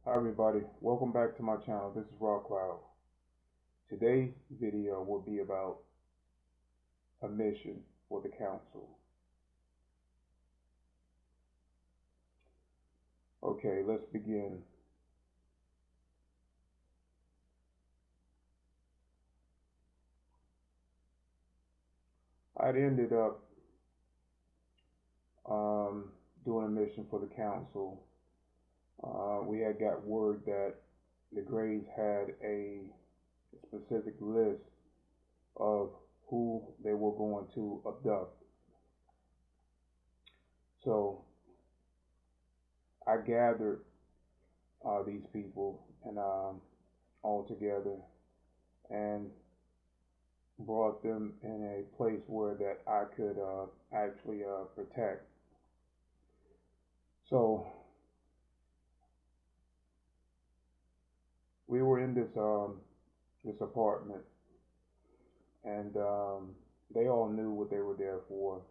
Hi everybody, welcome back to my channel. This is Raw Cloud. Today's video will be about a mission for the council. Okay, let's begin. I'd ended up doing a mission for the council. We had got word that the Greys had a specific list of who they were going to abduct. So I gathered these people and all together and brought them in a place where that I could actually protect. So we were in this apartment, and they all knew what they were there for.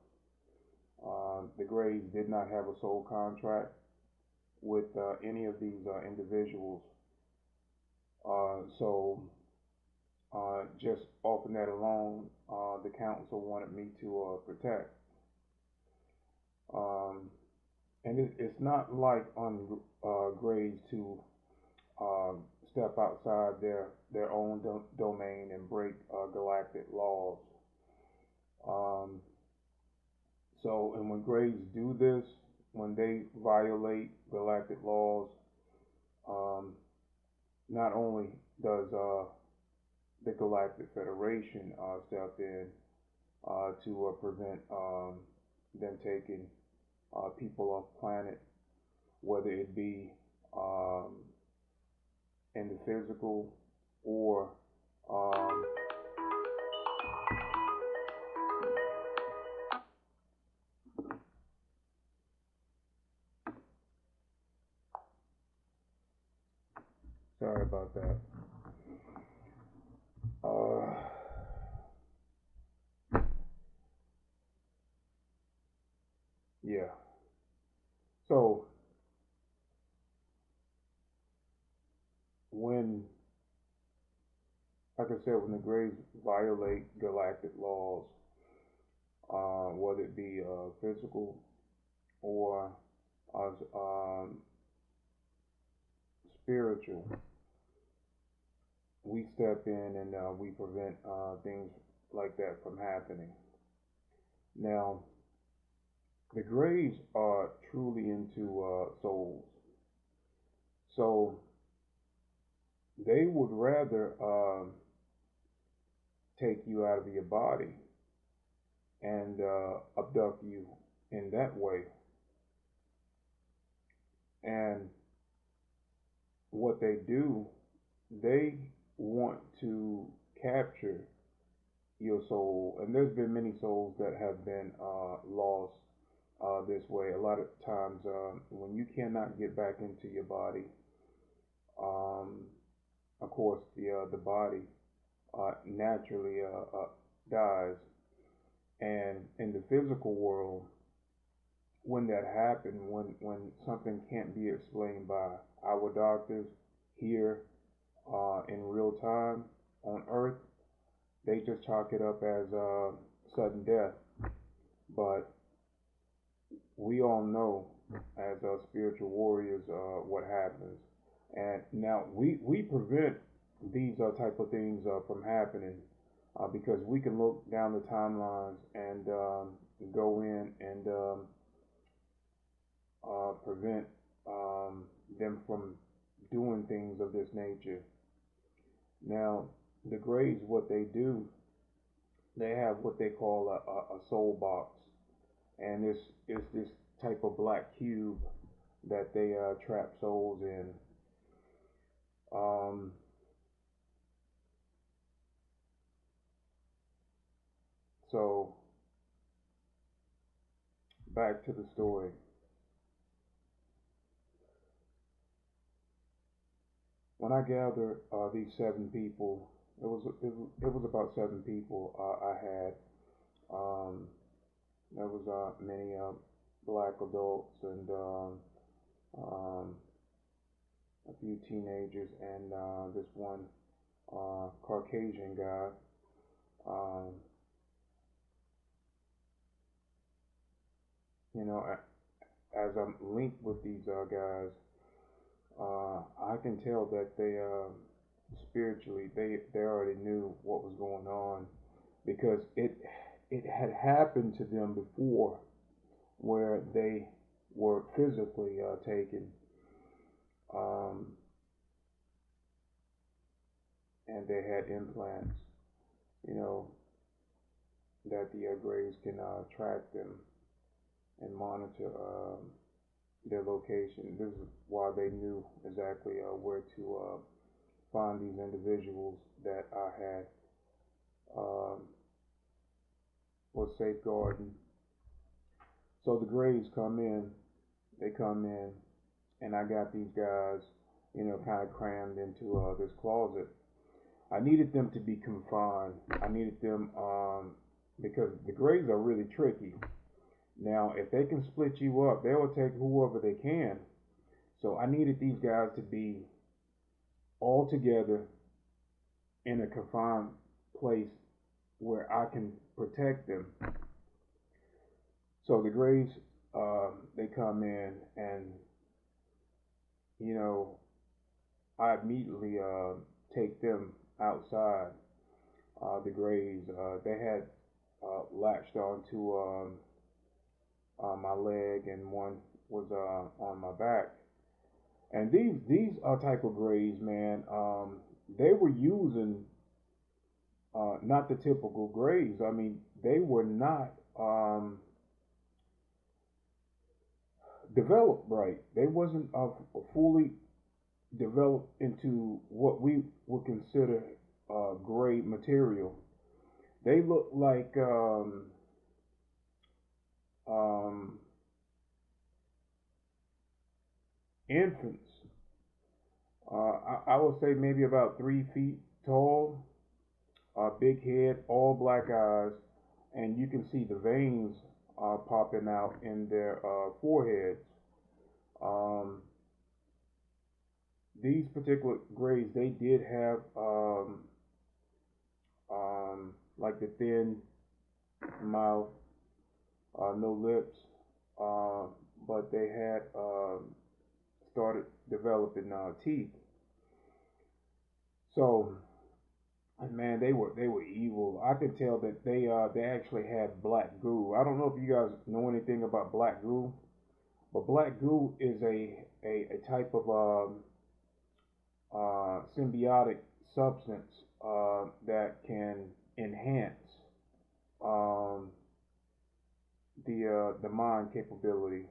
The Greys did not have a sole contract with any of these individuals. So just off of that alone, the council wanted me to protect. And it's not like on Greys to step outside their own domain and break galactic laws. And when Greys do this, when they violate galactic laws, not only does the Galactic Federation step in to prevent them taking people off planet, whether it be in the physical or sorry about that. Yeah. So when, like I said, when the Greys violate galactic laws, whether it be physical or spiritual, we step in and we prevent things like that from happening. Now, the Greys are truly into souls, so they would rather take you out of your body and abduct you in that way. And what they do, they want to capture your soul. And there's been many souls that have been lost this way. A lot of times when you cannot get back into your body, of course the body naturally dies. And in the physical world, when that happens, when something can't be explained by our doctors here in real time on Earth, they just chalk it up as sudden death. But we all know as spiritual warriors what happens. And now we prevent these type of things from happening because we can look down the timelines and go in and prevent them from doing things of this nature. Now, the Greys, what they do, they have what they call a soul box, and it's this type of black cube that they trap souls in. So back to the story. When I gathered these 7 people, it was about 7 people I had. There was many black adults and a few teenagers and this one Caucasian guy. Um, you know, as I'm linked with these guys, I can tell that they spiritually they already knew what was going on because it had happened to them before where they were physically taken, um, and they had implants, you know, that the Greys can track them and monitor their location. This is why they knew exactly where to find these individuals that I had um, was safeguarding. So the Greys come in, they come in, and I got these guys, you know, kind of crammed into this closet. I needed them to be confined. I needed them because the Greys are really tricky. Now, if they can split you up, they will take whoever they can. So I needed these guys to be all together in a confined place where I can protect them. So the Greys, they come in, and you know, I immediately take them outside. The Greys, they had latched onto my leg, and one was on my back. And these type of Greys, man, they were using not the typical Greys. I mean, they were not developed right. They wasn't fully developed into what we would consider gray material. They look like um, infants. I would say maybe about 3 feet tall, big head, all black eyes, and you can see the veins popping out in their foreheads. Um, these particular Greys, they did have like the thin mouth, no lips, uh, but they had started developing teeth. So, man, they were evil. I could tell that they actually had black goo. I don't know if you guys know anything about black goo, but black goo is a type of symbiotic substance that can enhance um, the mind capability,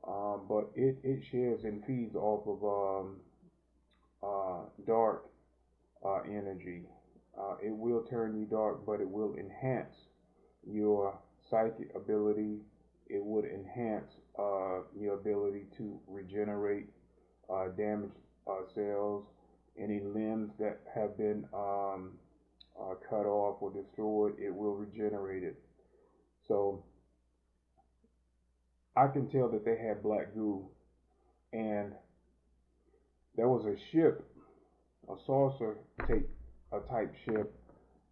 but it shares and feeds off of dark energy. It will turn you dark, but it will enhance your psychic ability. It would enhance your ability to regenerate damaged cells, any limbs that have been cut off or destroyed. It will regenerate it. So I can tell that they had black goo, and there was a ship, a saucer tape, a type ship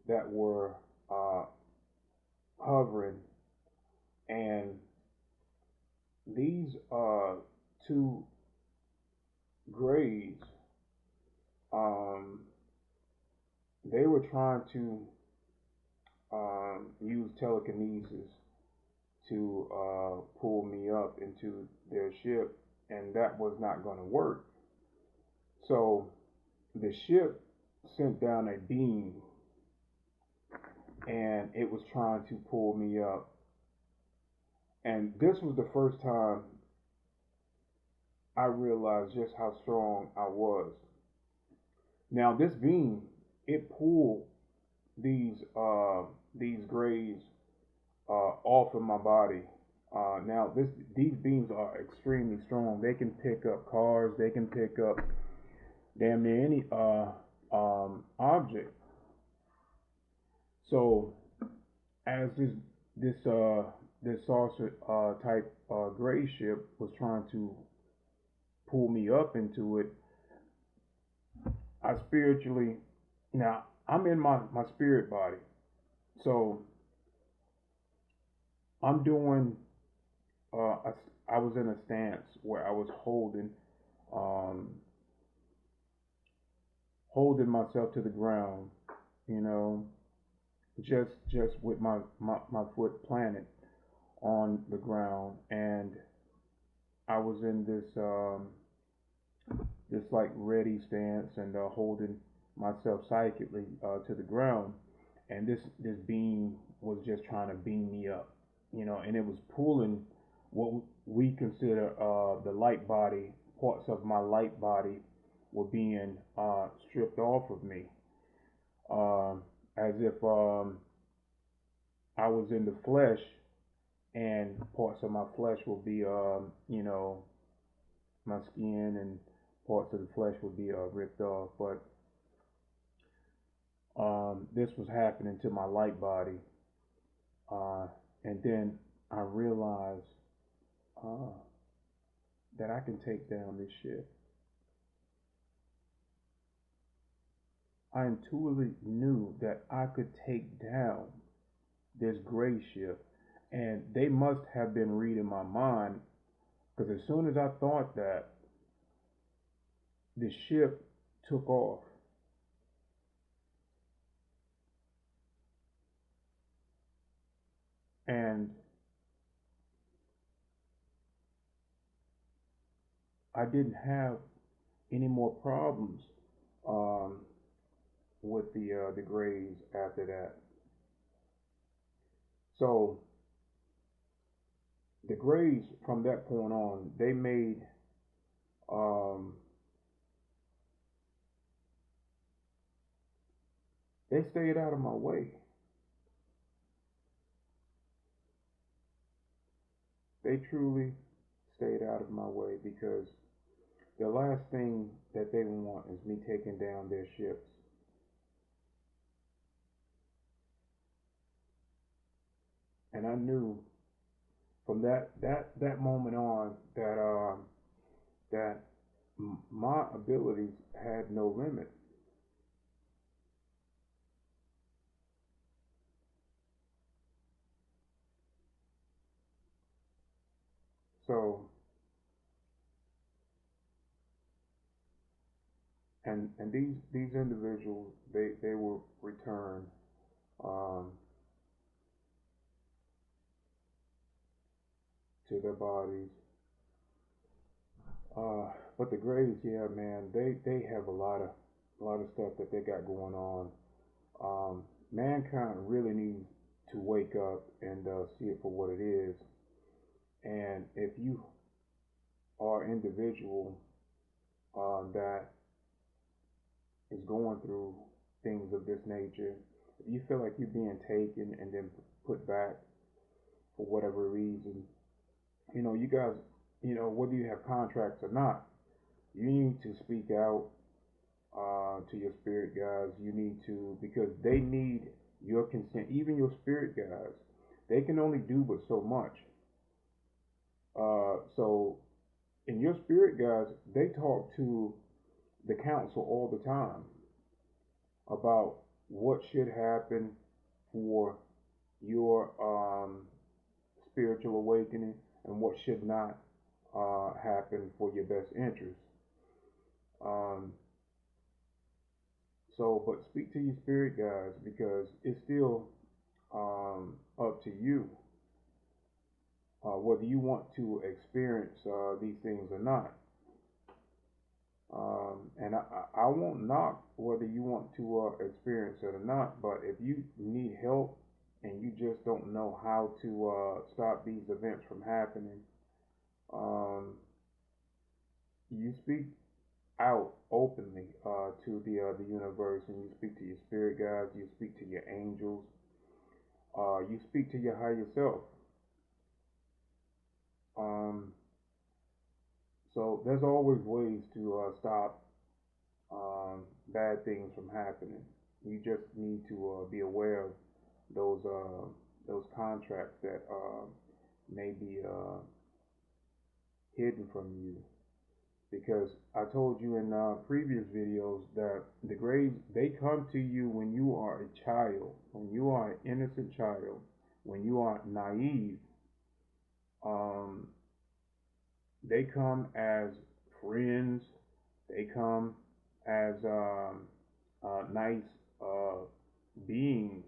that were uh, hovering, and these two Greys, um, they were trying to use telekinesis to pull me up into their ship, and that was not going to work. So the ship sent down a beam, and it was trying to pull me up. And this was the first time I realized just how strong I was. Now this beam, it pulled these Greys off of my body. Now these beams are extremely strong. They can pick up cars. They can pick up damn near any object. So as this this saucer type Grey ship was trying to pull me up into it, I spiritually, now I'm in my spirit body. So I'm doing, I was in a stance where I was um, holding myself to the ground, you know, just with my foot planted on the ground, and I was in this like ready stance and holding myself psychically to the ground, and this beam was just trying to beam me up, you know, and it was pulling what we consider the light body, parts of my light body were being stripped off of me, um, as if I was in the flesh, and parts of my flesh will be, you know, my skin and parts of the flesh will be ripped off. But this was happening to my light body, uh, and then I realized uh, that I can take down this ship. I intuitively knew that I could take down this gray ship, and they must have been reading my mind, because as soon as I thought that, the ship took off, and I didn't have any more problems um, with the grays after that. So the grays from that point on, um, they stayed out of my way. They truly stayed out of my way, because the last thing that they want is me taking down their ships. And I knew from that moment on that that my abilities had no limit. So and these individuals, they will return um, to their bodies. But the Grays, yeah, man, they have a lot of stuff that they got going on. Mankind really needs to wake up and see it for what it is. And if you are an individual that is going through things of this nature, if you feel like you're being taken and then put back for whatever reason, you know, you guys, you know, whether you have contracts or not, you need to speak out to your spirit guides. You need to, because they need your consent. Even your spirit guides, they can only do but so much. So, in your spirit guides, they talk to the council all the time about what should happen for your spiritual awakening and what should not happen for your best interest. Um, so, but speak to your spirit guides, because it's still up to you whether you want to experience these things or not. And I won't knock whether you want to experience it or not, but if you need help and you just don't know how to stop these events from happening, um, you speak out openly to the universe, and you speak to your spirit guides, you speak to your angels, you speak to your higher self. Um, so there's always ways to stop bad things from happening. You just need to be aware of those uh, those contracts that may be hidden from you. because I told you in previous videos that the graves, they come to you when you are a child, when you are an innocent child, when you are naive. Um, they come as friends. They come as nice uh, beings,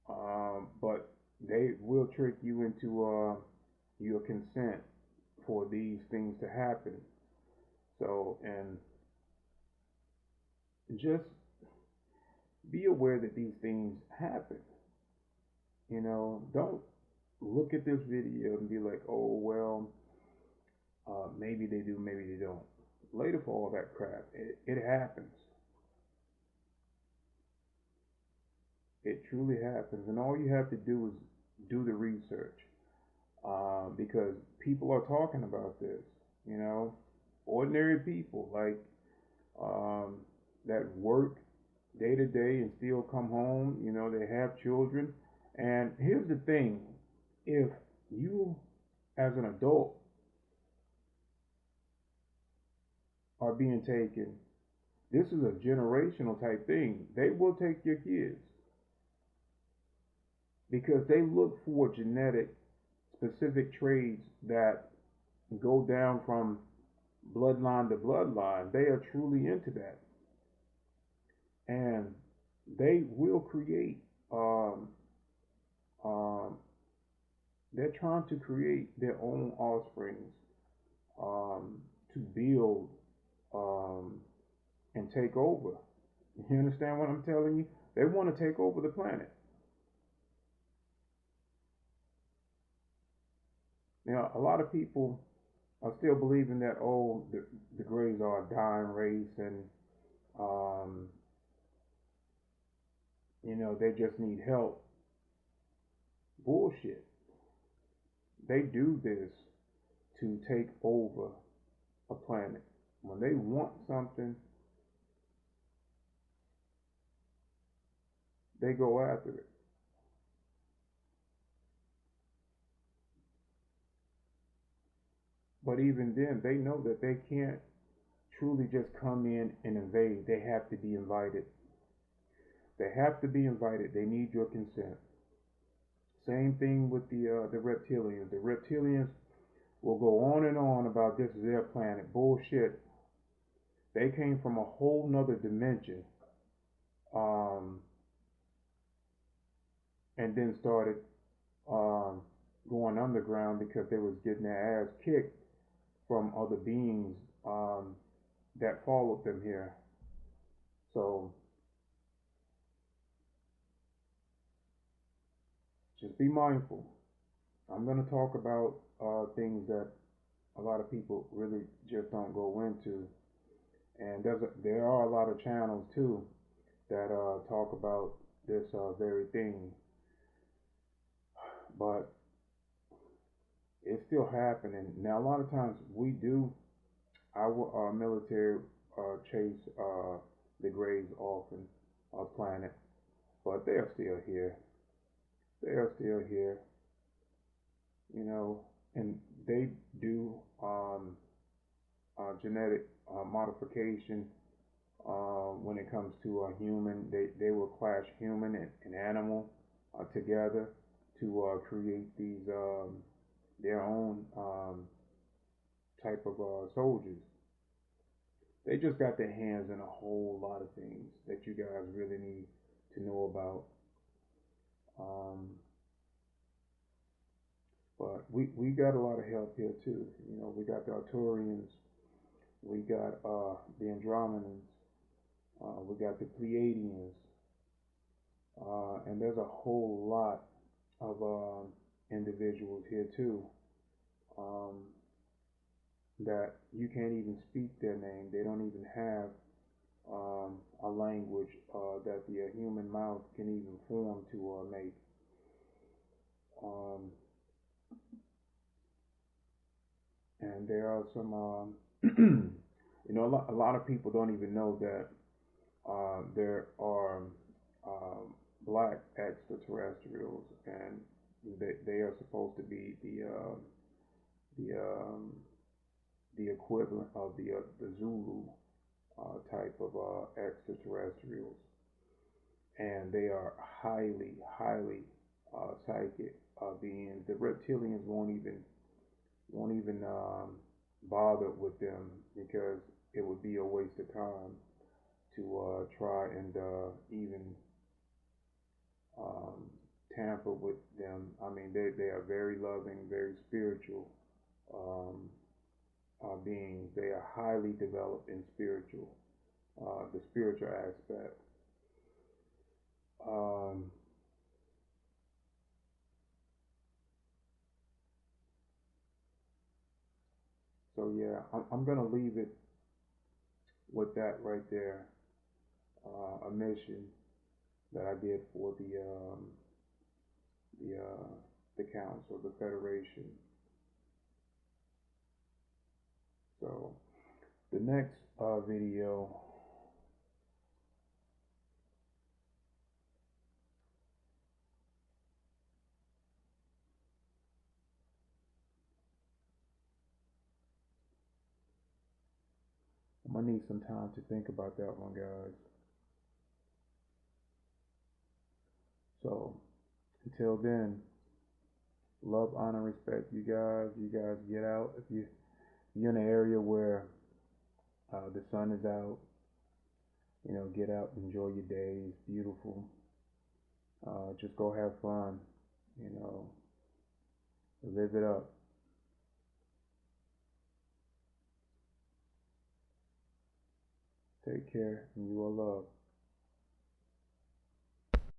but they will trick you into your consent for these things to happen. So, and just be aware that these things happen. Don't look at this video and be like, oh, well, maybe they do, maybe they don't. Later for all that crap. It happens. It truly happens. And all you have to do is do the research, because people are talking about this. You know, ordinary people like um, that work day to day and still come home. They have children. And here's the thing: if you, as an adult, are being taken, this is a generational type thing. They will take your kids because they look for genetic specific traits that go down from bloodline to bloodline. They are truly into that. And they will create, um, um, they're trying to create their own offsprings, to build, um, and take over. You understand what I'm telling you? They want to take over the planet. Now, a lot of people are still believing that, oh, the Greys are a dying race, and um, they just need help. Bullshit. They do this to take over a planet. When they want something, they go after it. But even then, they know that they can't truly just come in and invade. They have to be invited. They have to be invited. They need your consent. Same thing with the reptilians. The reptilians will go on and on about this is their planet. Bullshit. They came from a whole nother dimension, um, and then started um, going underground because they was getting their ass kicked from other beings that followed them here. So just be mindful. I'm going to talk about things that a lot of people really just don't go into, and there are a lot of channels too that talk about this very thing, but it's still happening. Now, a lot of times we do, our military chase the grays off our planet, but they're still here. They're still here, and they do genetic modification. When it comes to a human, they will clash human and animal together to create these their own type of soldiers. They just got their hands in a whole lot of things that you guys really need to know about. Um, but we got a lot of help here too. We got the Arturians, we got the Andromedans, we got the Pleiadians, and there's a whole lot of individuals here too, um, that you can't even speak their name. They don't even have a language that the human mouth can even form to make. Um, and there are some, a lot of people don't even know that there are black extraterrestrials, and they are supposed to be the the equivalent of the Zulu type of extraterrestrials, and they are highly psychic beings. The reptilians won't even bother with them because it would be a waste of time to try and even um, tamper with them. I mean, they are very loving, very spiritual um, beings. They are highly developed in the spiritual aspect. Um, so yeah, I'm gonna leave it with that right there. A mission that I did for the the council, the federation. So the next video, I'm gonna need some time to think about that one, guys. So until then, love, honor, respect you guys. You guys get out if you're in an area where the sun is out. You know, get out, enjoy your day. It's beautiful. Just go have fun. You know, live it up. Take care, and you are loved.